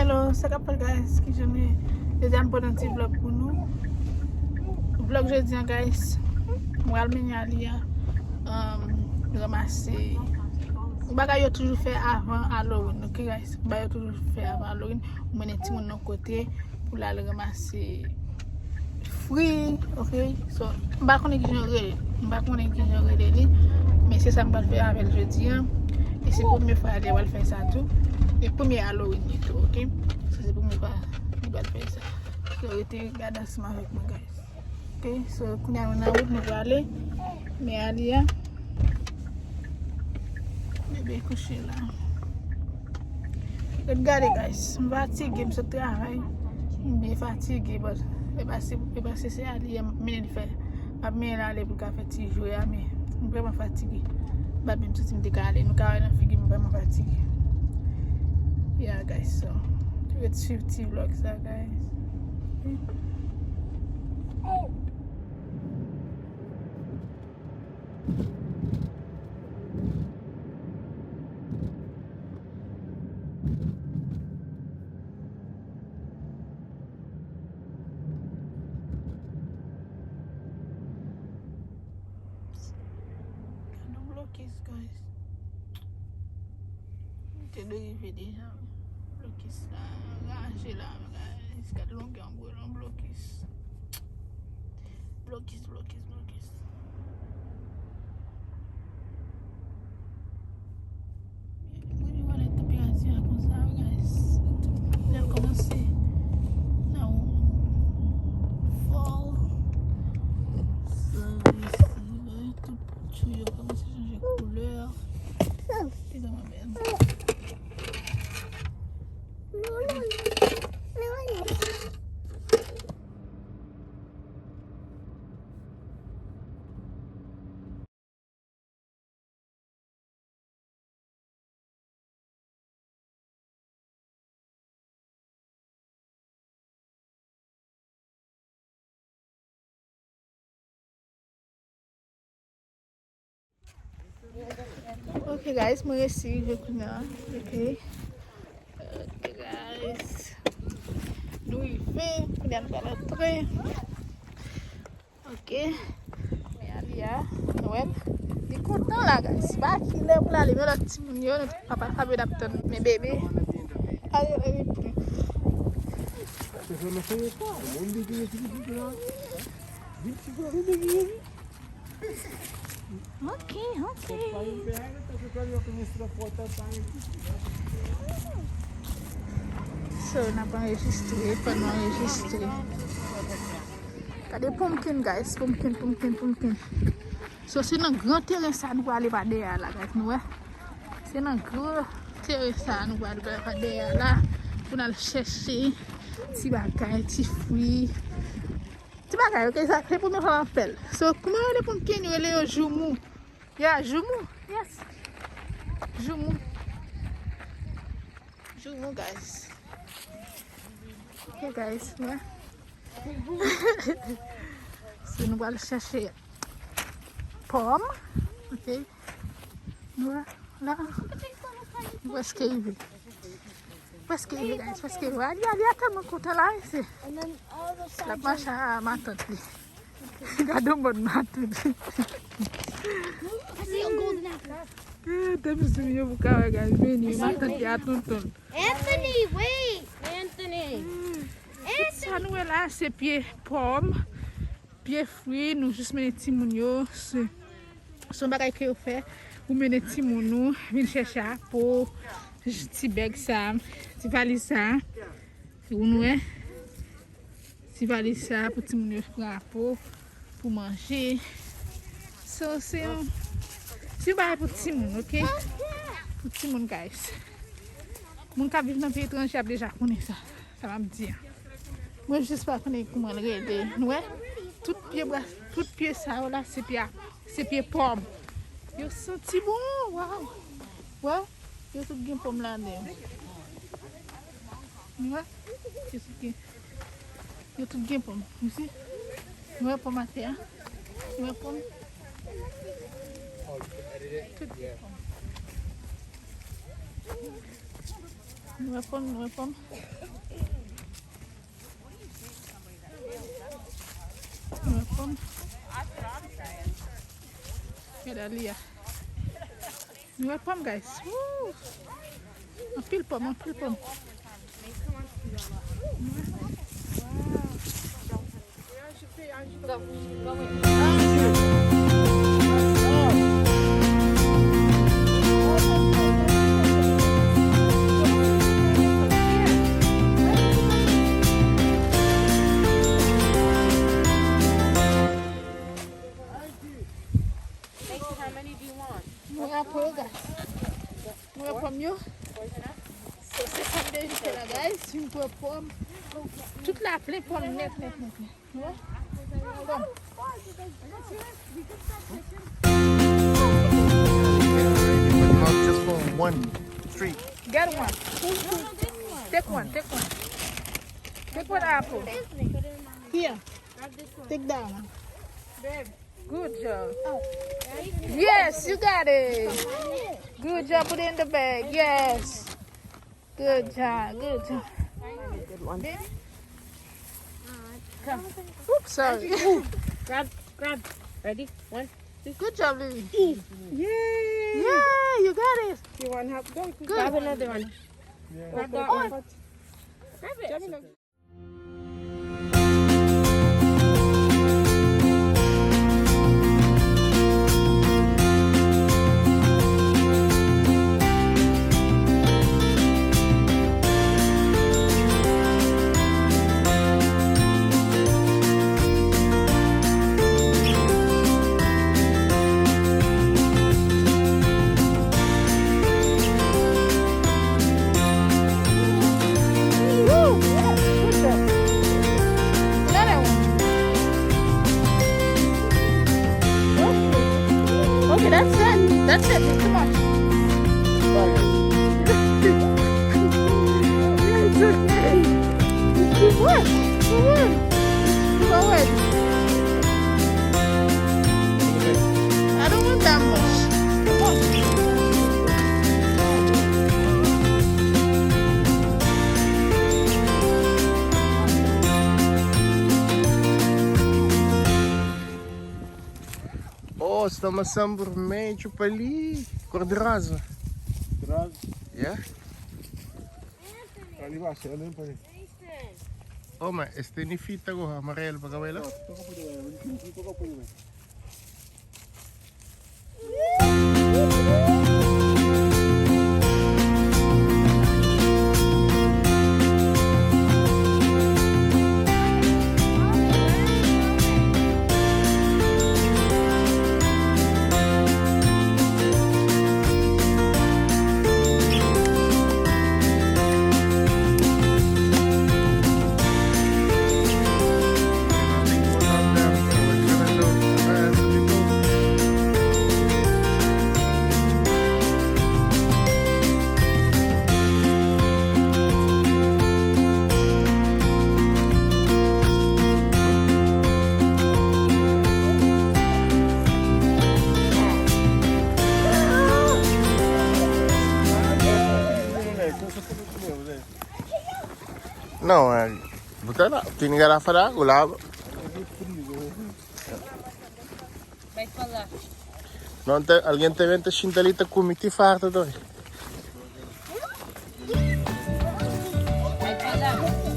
Hello, c'est qu'après guys, qui j'aime deuxième pour un petit vlog pour nous. Vlog jeudi guys, moi le aller ramasser. Bagay yo toujours fait avant Halloween, ok guys? Bagay yo toujours fait avant Halloween, ou mène ti moun nan côté pour la ramasser fruits, ok? So, m'pa connait qui j'en relé, mais c'est ça m'pa faire avec jeudi hein. Et c'est pour première fois aller va faire ça tout. Et premier Halloween et tout, ok? So c'est pour première fois il va faire ça. So restez regarder ensemble avec moi guys. Ok? So kounya on a route nous va aller mais Alia bébé couché là. Regardez guys, je suis fatigué, je suis travail. Je suis bien fatigué, mais c'est Alia mais faire pas bien aller pour faire petit jouer mais je suis vraiment fatigué. Pas même si je me décale, nous carrément figure vraiment fatigué. Yeah guys, so let's shoot vlogs that guys. Okay. Guys, te derivé déjà. Blocus là, rangé là, guys. Got long on blocus. Blocus. Oui, on est tapé ainsi comme ça, guys. J'ai commencé. Now, fall. So, ici, tout tuyau commence à changer de couleur. C'est dans ma belle. Okay guys, moi aussi je connais. Okay. Okay guys. Nous il fait, on est dans le train. Ok. Mais Alia, Noël, il est content là guys. Pas qu'il est pour aller mais le petit mounio, notre papa a adapté mes bébés. Allez, allez plus. Ok. So, on n'a pas enregistré, pas enregistré. Regardez pumpkin, guys. Pumpkin. So, c'est un grand terrain ça nous aller pas derrière là, guys. Nous, c'est un grand terrain ça nous aller pas derrière là. Pour aller chercher petits bagages, petits fruits. Petits bagages, ok? Ça, c'est pour me faire un appel. So, comment les pumpkins, ils les joumou? Yeah, joumou. Yes. Joumou, guys. Ok, guys. Ouais. So, nous allons chercher pomme. Ok. Nous, là. Où est-ce qu'il est? Guys? Parce que il y a tellement de côté là ici. La marche à ma tante. Regarde mon ma tante. Anthony, wait! Anthony! Ça nous est là, c'est pied pomme, pied fruits, nous juste mener petit mounio, son bagay que vous fait, vous menez petit mounou, venez chercher à peau, petit bag ça, petit valise ça, vous nous est, petit valise ça pour petit mounio prendre à peau, pour manger. So c'est un bagay pour petit moun, ok? Pour petit moun guys. Moun qui vivent dans le pays étranger a déjà connu ça, ça va me dire. Moi je sais pas comment le regarder, ouais? Tout pied ça là c'est pied pomme. Yo senti bon, waouh. Ouais, yo tout gain pomme là dedans. Ouais? Yo tout gain pomme, ici. Ouais, pomme à terre. Ouais, pomme. Tout. Ouais, pomme. pomme. Regarde Lia. Nous avons pomme, guys. Woo! Un pile pomme, un pile pomme. How many do you want? Nous avons guys. Nous avons pomme, yo. C'est comme des jeux là, guys. Une pomme. Toute la pleine pomme, net. Tu vois? Pomme. But not just for one street. Get one. Take one. Take one apple. Here. Take that one. Good job. Yes, you got it. Good job. Put it in the bag. Yes. Good job. Good one. Come. Oops, sorry. Grab. Ready? 1. Good job, Lily. Yay! Yeah, you got it. You want help? Go. Good. Grab another one. Grab that one. Grab it. Woo! Good job. Another one. Okay, that's it. That's it. It's too much. It's okay. Keep work. Go ahead. I don't want that much. Come on. Oh, estamos por meio ali. Cor de rosa. Раз. Yeah? Ali vai ser, né, pai? Oh, mas este ni fita go amarelo para cabelo. Toca por aí, toca por aí. Não, é. Buta lá. Tem garrafa d'água lá. Vai falar. Não tem, alguém tem vento chintalita com e farta dois. Vai falar.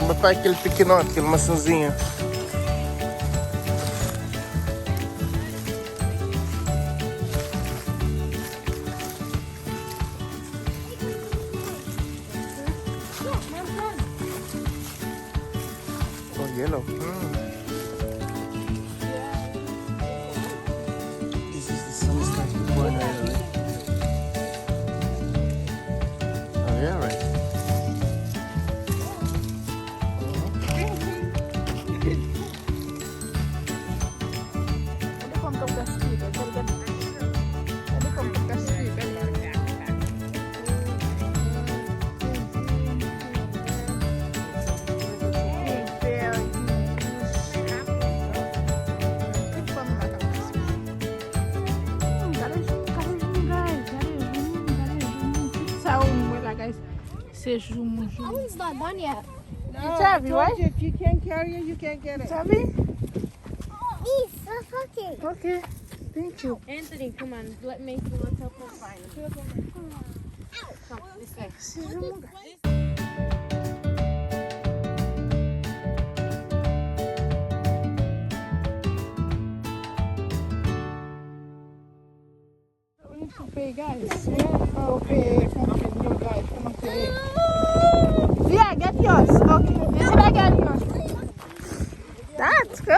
Mas para aquele pequenote, aquele maçãzinho. Oh, yellow. This is the summertime one, right? Oh, yeah, right. c'est jour mon jour. That one's not done yet. It's heavy, right? If you can't carry it, you can't get It's it. heavy? Please, that's okay. Okay, thank you. Anthony, come on. Let me let's help us find him. Come, this way. C'est jour mon gars. We need to pay, guys. Oh, pay. You guys, come on, pay. Yeah, get yours. Okay. Yes, I get yours. That's good.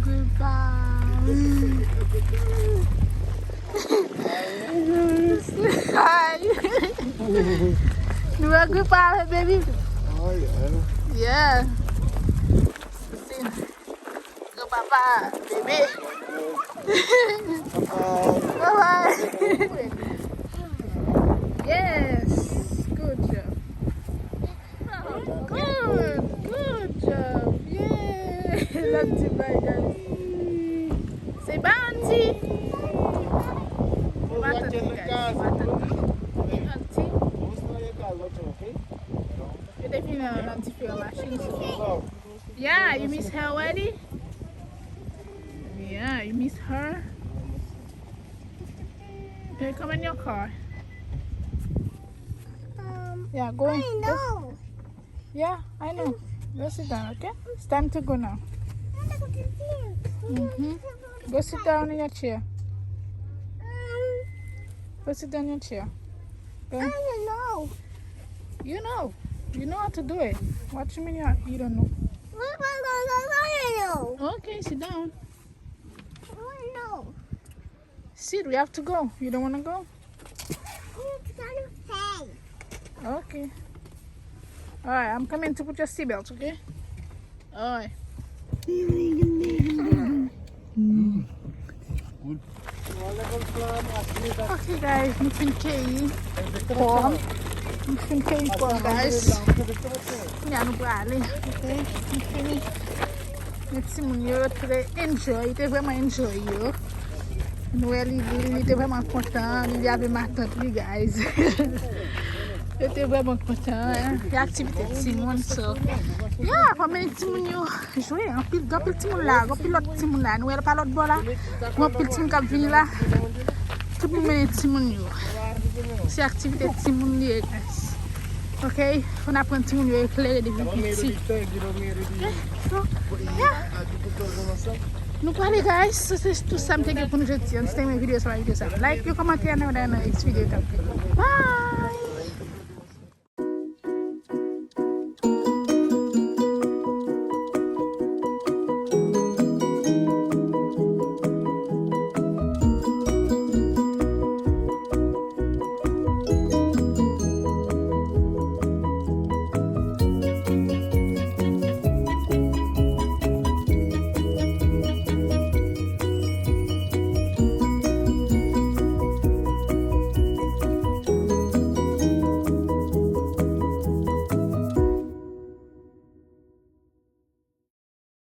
Goodbye. Hi. You are goodbye, baby. Oh, yeah. Yeah. See. Go bye-bye, baby. Bye-bye. Yes. Good job. Good job. Yeah. Love you, bye, guys. Say bye, auntie. Bye, auntie, guys. Bye, auntie. You're definitely not auntie for your machine. Yeah, you miss her already? Yeah, you miss her? Okay, come in your car. Yeah, go in. I know. Yeah, I know. Go sit down, okay? It's time to go now. Go sit down in your chair. Go sit down in your chair. Go. I don't know. You know. You know how to do it. What you mean you don't know? I don't know. Okay, sit down. I don't know. Sit, we have to go. You don't want to go? It's gonna pay. Okay. Alright, I'm coming to put your seatbelt, okay? Alright. Okay guys, we can carry form. We can carry form, guys. Yeah, no problem. Okay, we finish. Let's see, you today enjoy. They vraiment enjoy you. Noël, il était vraiment content. Il y avait ma tante, les guys. Il était vraiment content. Il y a activité de Simon. So, yeah, pour mes petits mounions jouer. Un pile petit moun là, un pile l'autre petit moun là. Noël pas l'autre bord là. Un pile petit moun qui vient là. Tout pour mes petits mounions. C'est activité de Simon, les guys. Ok, on apprend petit mounions éclairé depuis petit. So, yeah. Nous parlons, guys. C'est tout ça que je pour nous jeter. Si vous avez une vidéo sur la vidéo, like, comment comment, comment, next video. Bye.